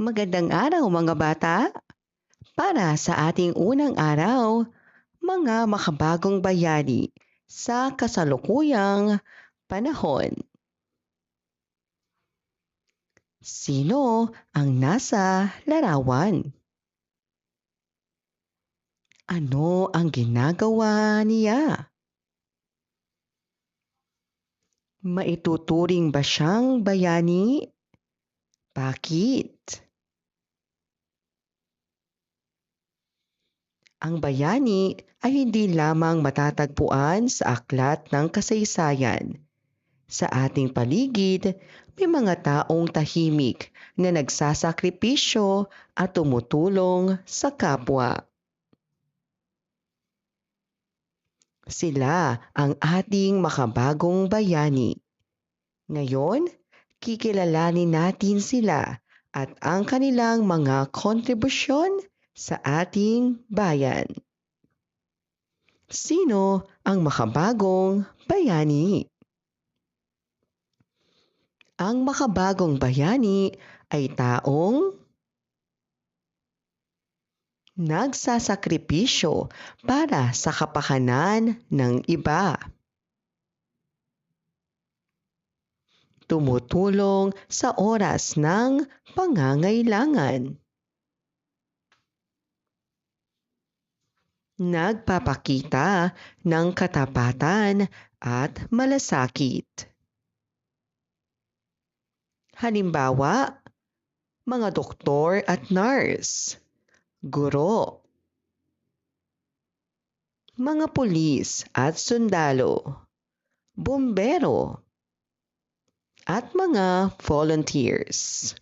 Magandang araw mga bata! Para sa ating unang araw, mga makabagong bayani sa kasalukuyang panahon. Sino ang nasa larawan? Ano ang ginagawa niya? Maituturing ba siyang bayani? Bakit? Ang bayani ay hindi lamang matatagpuan sa aklat ng kasaysayan. Sa ating paligid, may mga taong tahimik na nagsasakripisyo at tumutulong sa kapwa. Sila ang ating makabagong bayani. Ngayon, kikilalanin natin sila at ang kanilang mga kontribusyon sa ating bayan. Sino ang makabagong bayani? Ang makabagong bayani ay taong nagsasakripisyo para sa kapakanan ng iba. Tumutulong sa oras ng pangangailangan. Nagpapakita ng katapatan at malasakit. Halimbawa, mga doktor at nurse, guro, mga pulis at sundalo, bumbero, at mga volunteers.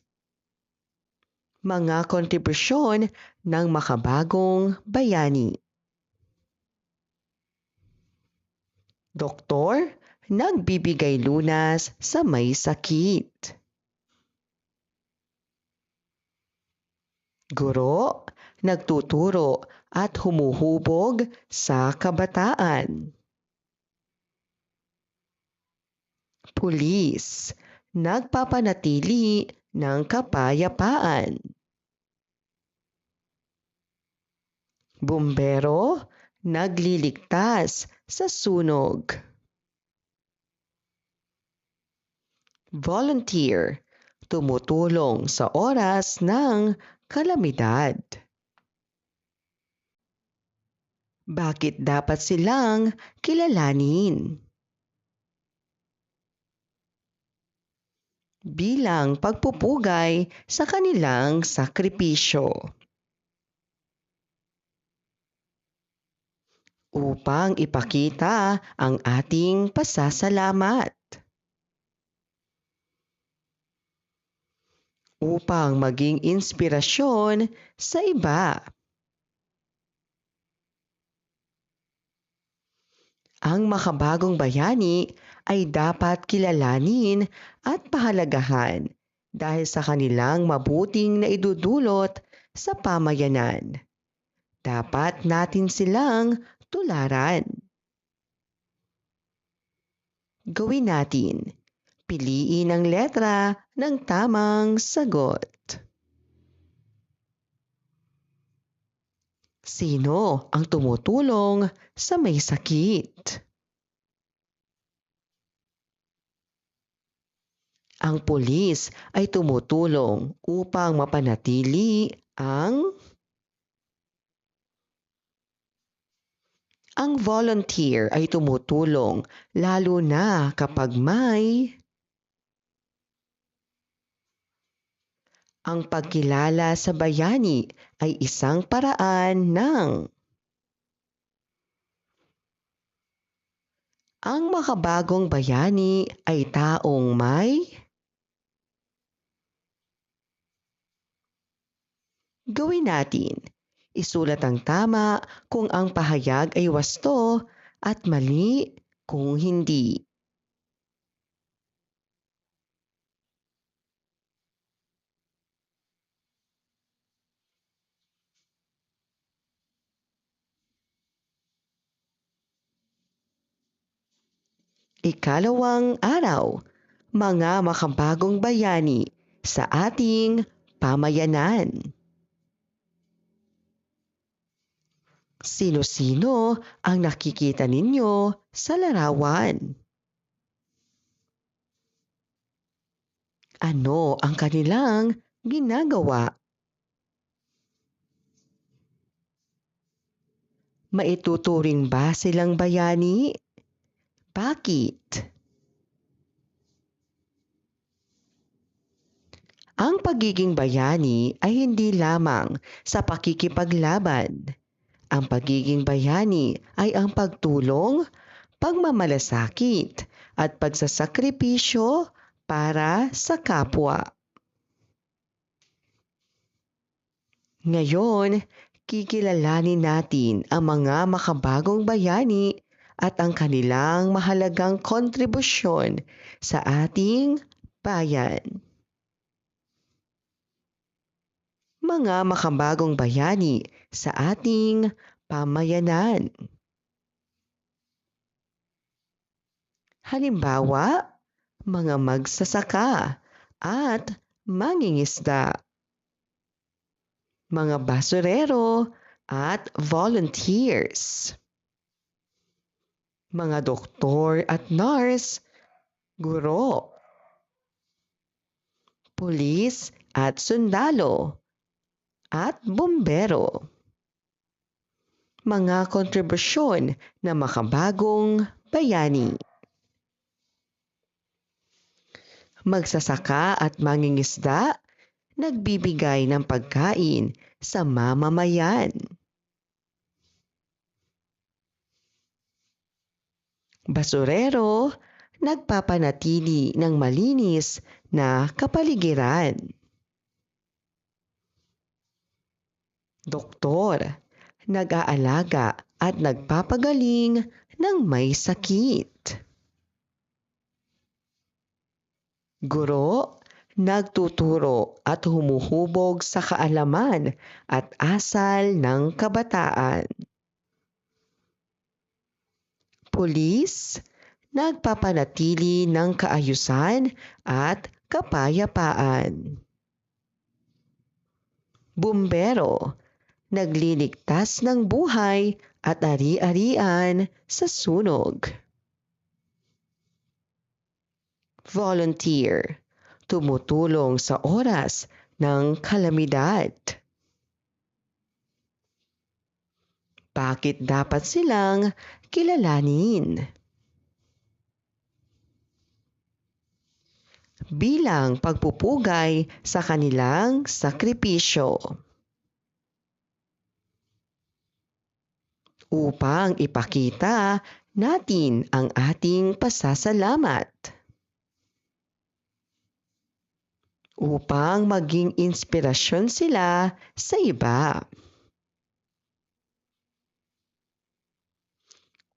Mga kontribusyon ng makabagong bayani. Doktor, nagbibigay lunas sa may sakit. Guro, nagtuturo at humuhubog sa kabataan. Pulis, nagpapanatili ng kapayapaan. Bumbero, nagliligtas sa sunog. Volunteer, tumutulong sa oras ng kalamidad. Bakit dapat silang kilalanin? Bilang pagpupugay sa kanilang sakripisyo. Upang ipakita ang ating pasasalamat. Upang maging inspirasyon sa iba. Ang makabagong bayani ay dapat kilalanin at pahalagahan dahil sa kanilang mabuting naidudulot sa pamayanan. Dapat natin silang tularan. Gawin natin. Piliin ang letra ng tamang sagot. Sino ang tumutulong sa may sakit? Ang pulis ay tumutulong upang mapanatili Ang volunteer ay tumutulong lalo na kapag Ang pagkilala sa bayani ay isang paraan ng Ang makabagong bayani ay taong may Gawin natin. Isulat ang tama kung ang pahayag ay wasto at mali kung hindi. Ikalawang araw, mga makabagong bayani sa ating pamayanan. Sino-sino ang nakikita ninyo sa larawan? Ano ang kanilang ginagawa? Maituturing ba silang bayani? Bakit? Ang pagiging bayani ay hindi lamang sa pakikipaglaban. Ang pagiging bayani ay ang pagtulong, pagmamalasakit, at pagsasakripisyo para sa kapwa. Ngayon, kikilalanin natin ang mga makabagong bayani at ang kanilang mahalagang kontribusyon sa ating bayan. Mga makabagong bayani sa ating pamayanan. Halimbawa, mga magsasaka at mangingisda, mga basurero at volunteers, mga doktor at nurse, guro, pulis at sundalo, at bumbero. Mga kontribusyon na makabagong bayani. Magsasaka at mangingisda, nagbibigay ng pagkain sa mamamayan. Basurero, nagpapanatili ng malinis na kapaligiran. Doktor, nag-aalaga at nagpapagaling ng may sakit. Guro, nagtuturo at humuhubog sa kaalaman at asal ng kabataan. Pulis, nagpapanatili ng kaayusan at kapayapaan. Bumbero, nagliligtas ng buhay at ari-arian sa sunog. Volunteer, tumutulong sa oras ng kalamidad. Bakit dapat silang kilalanin? Bilang pagpupugay sa kanilang sakripisyo. Upang ipakita natin ang ating pasasalamat. Upang maging inspirasyon sila sa iba.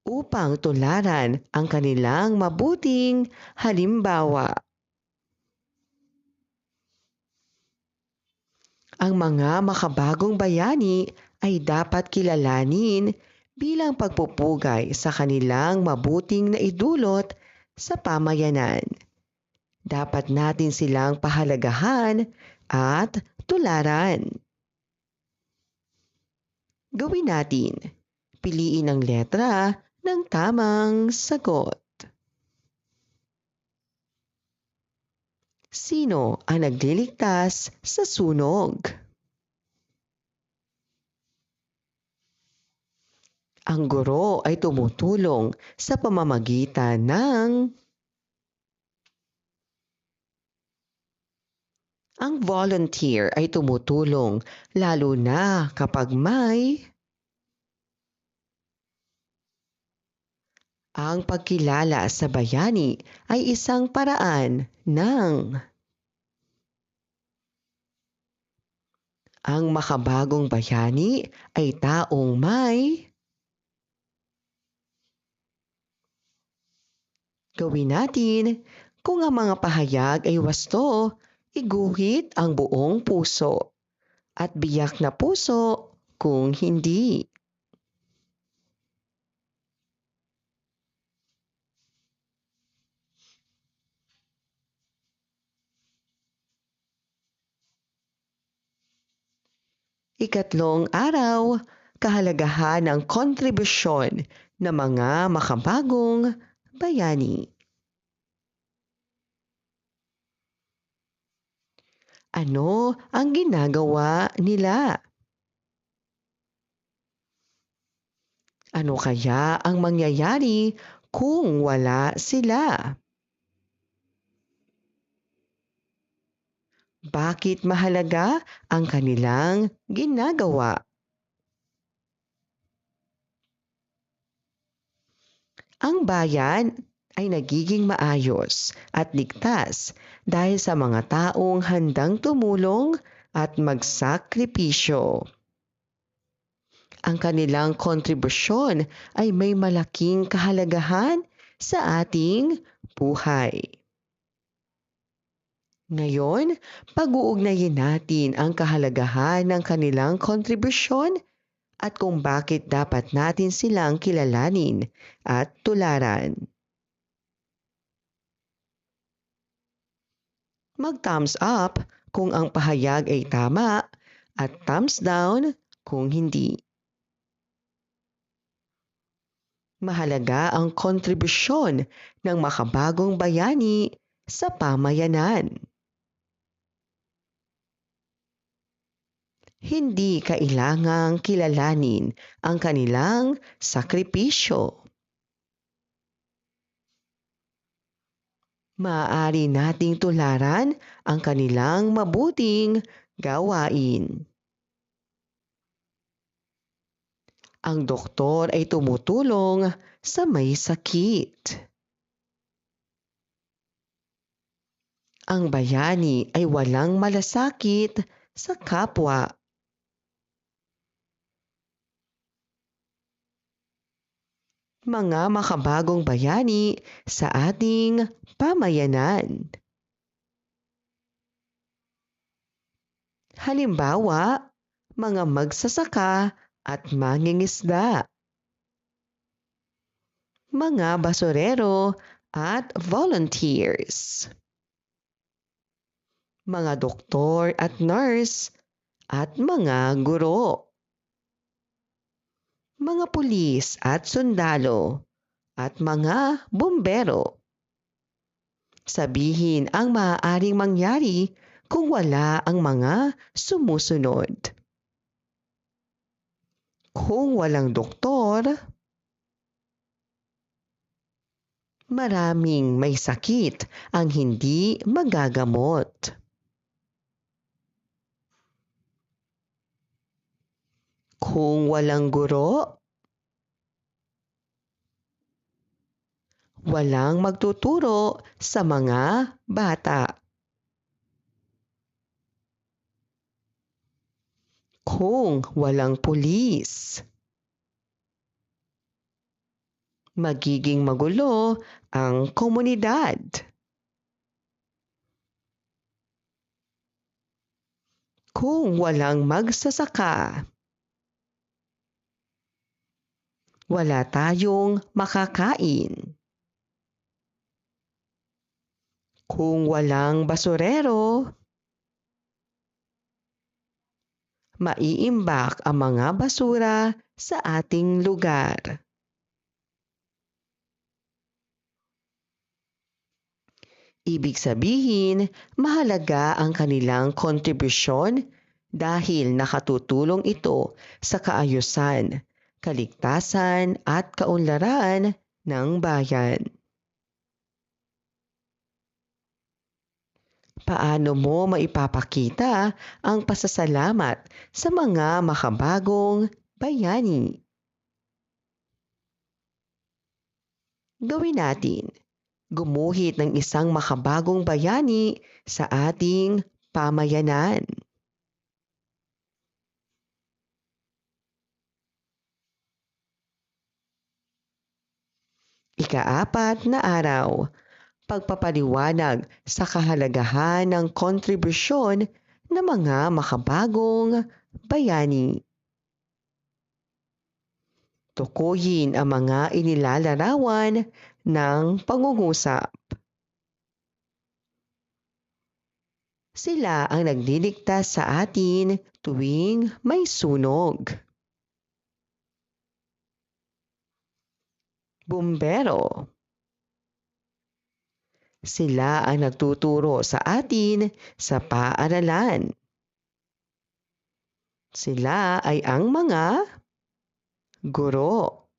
Upang tularan ang kanilang mabuting halimbawa. Ang mga makabagong bayani ay dapat kilalanin bilang pagpupugay sa kanilang mabuting naidulot sa pamayanan. Dapat natin silang pahalagahan at tularan. Gawin natin. Piliin ang letra ng tamang sagot. Sino ang nagliligtas sa sunog? Ang guro ay tumutulong sa pamamagitan ng ang volunteer ay tumutulong lalo na kapag may ang pagkilala sa bayani ay isang paraan ng ang makabagong bayani ay taong may gawin natin kung ang mga pahayag ay wasto, iguhit ang buong puso at biyak na puso kung hindi. Ikatlong araw, kahalagahan ng kontribusyon ng mga makabagong bayani. Ano ang ginagawa nila? Ano kaya ang mangyayari kung wala sila? Bakit mahalaga ang kanilang ginagawa? Ang bayan ay nagiging maayos at ligtas dahil sa mga taong handang tumulong at magsakripisyo. Ang kanilang kontribusyon ay may malaking kahalagahan sa ating buhay. Ngayon, pag-uugnayin natin ang kahalagahan ng kanilang kontribusyon at kung bakit dapat natin silang kilalanin at tularan. Mag-thumbs up kung ang pahayag ay tama at thumbs down kung hindi. Mahalaga ang kontribusyon ng makabagong bayani sa pamayanan. Hindi kailangang kilalanin ang kanilang sakripisyo. Maaari nating tularan ang kanilang mabuting gawain. Ang doktor ay tumutulong sa may sakit. Ang bayani ay walang malasakit sa kapwa. Mga makabagong bayani sa ating pamayanan. Halimbawa, mga magsasaka at mangingisda. Mga basurero at volunteers. Mga doktor at nurse at mga guro. Mga pulis at sundalo at mga bumbero. Sabihin ang maaaring mangyari kung wala ang mga sumusunod. Kung walang doktor, maraming may sakit ang hindi magagamot. Kung walang guro, walang magtuturo sa mga bata. Kung walang pulis, magiging magulo ang komunidad. Kung walang magsasaka, wala tayong makakain. Kung walang basurero, maiimbak ang mga basura sa ating lugar. Ibig sabihin, mahalaga ang kanilang kontribusyon dahil nakatutulong ito sa kaayusan, kaligtasan at kaunlaran ng bayan. Paano mo maipapakita ang pasasalamat sa mga makabagong bayani? Gawin natin. Gumuhit ng isang makabagong bayani sa ating pamayanan. Ika-4 na araw, pagpapaliwanag sa kahalagahan ng kontribusyon ng mga makabagong bayani. Tukuyin ang mga inilalarawan ng pangungusap. Sila ang nagliligtas sa atin tuwing may sunog. Bumbero. Sila ang nagtuturo sa atin sa paaralan. Sila ay ang mga guro.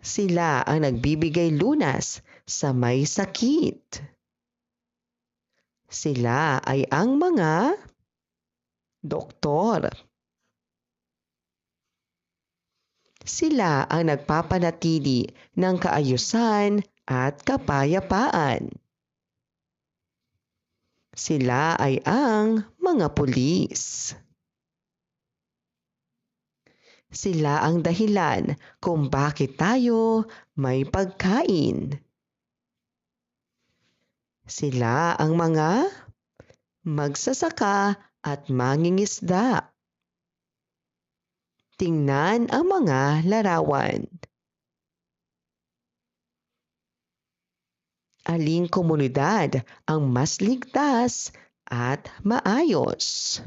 Sila ang nagbibigay lunas sa may sakit. Sila ay ang mga doktor. Sila ang nagpapanatili ng kaayusan at kapayapaan. Sila ay ang mga pulis. Sila ang dahilan kung bakit tayo may pagkain. Sila ang mga magsasaka at mangingisda. Tingnan ang mga larawan. Aling komunidad ang mas ligtas at maayos?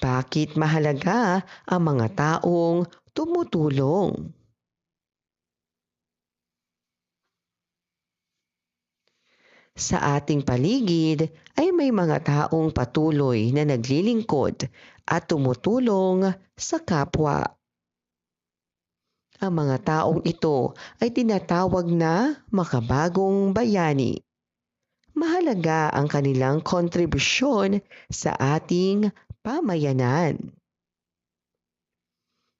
Bakit mahalaga ang mga taong tumutulong? Sa ating paligid ay may mga taong patuloy na naglilingkod at tumutulong sa kapwa. Ang mga taong ito ay tinatawag na makabagong bayani. Mahalaga ang kanilang kontribusyon sa ating pamayanan.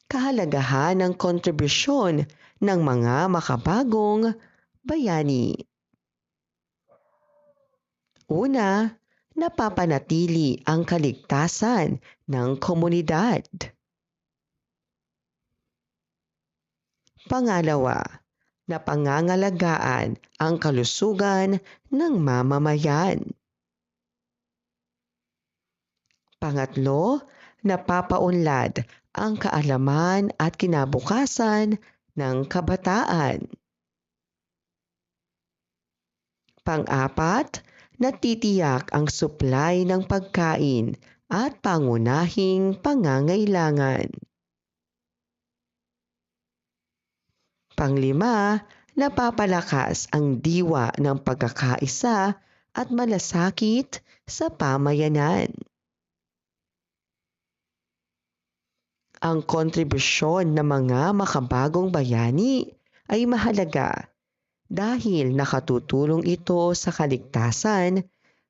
Kahalagahan ng kontribusyon ng mga makabagong bayani. Una, napapanatili ang kaligtasan ng komunidad. Pangalawa, napangangalagaan ang kalusugan ng mamamayan. Pangatlo, napapaunlad ang kaalaman at kinabukasan ng kabataan. Pang-apat, natitiyak ang supply ng pagkain at pangunahing pangangailangan. Panglima, napapalakas ang diwa ng pagkakaisa at malasakit sa pamayanan. Ang kontribusyon ng mga makabagong bayani ay mahalaga dahil nakatutulong ito sa kaligtasan,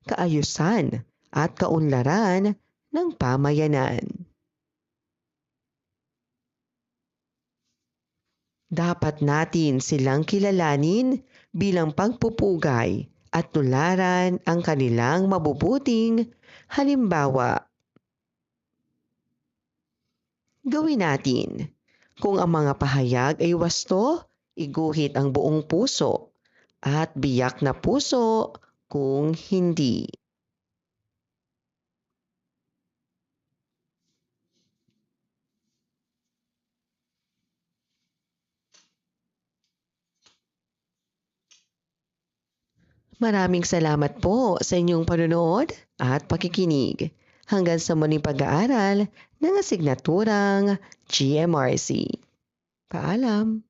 kaayusan at kaunlaran ng pamayanan. Dapat natin silang kilalanin bilang pagpupugay at tularan ang kanilang mabubuting halimbawa. Gawin natin. Kung ang mga pahayag ay wasto, iguhit ang buong puso at biyak na puso kung hindi. Maraming salamat po sa inyong panonood at pakikinig. Hanggang sa muling pag-aaral ng asignaturang GMRC. Paalam!